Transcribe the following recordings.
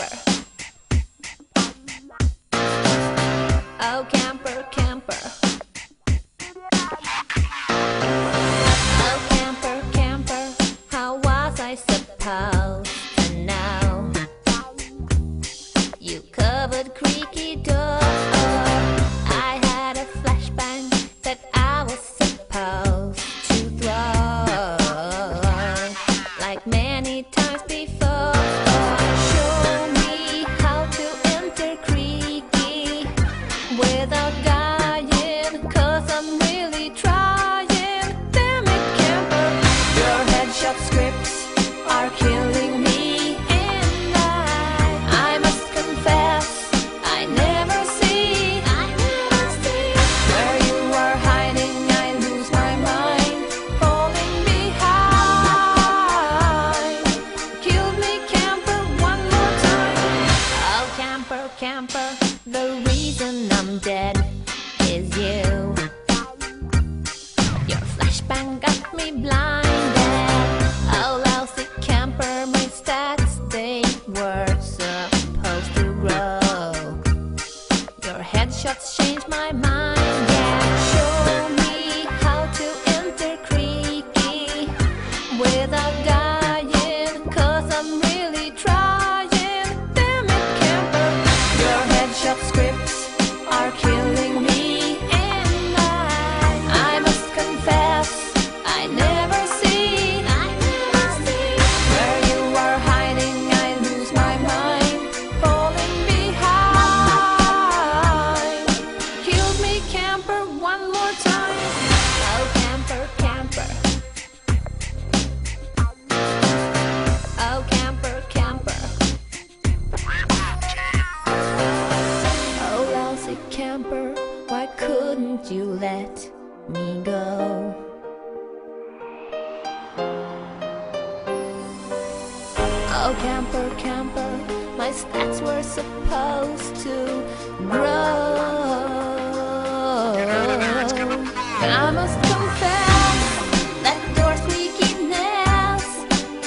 camper. Oh, camper, camper. Oh, camper, camper. How was I supposed to know? You covered creaky door. I had a flashbang that I was supposed to throw, like many times before. Show me how to enter creaky without dying, 'cause I'm really trying. Damn it, camper, your headshot scripts are killing me, and I must confess, I never see where you are hiding. I lose my mind, falling behind. Kill me, camper, one more time. Oh, camper, camper, the reason I'm dead is you. Your flashbang got me blinded. Oh, lousy camper, my stats, they were supposed to grow. Your headshots changed my mind, yeah. Show me how to enter creaky without dying, 'cause I'm really trying. Damn it, camper, your headshot scripts are killing me, and I must confess, I never see where you are hiding. I lose my mind, falling behind. Kill me, camper, one more time. Oh, camper, camper. Oh, camper, camper. Oh, lousy camper, why couldn't you let me go? Oh, camper, camper, my stats were supposed to grow. I must confess that your sneakiness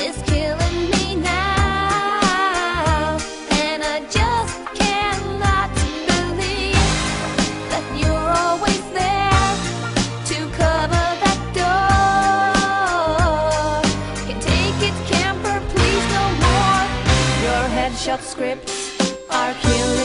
is killing me now, and I just cannot believe that you're always there to cover that door. Can take it, camper, please no more. Your headshot scripts are killing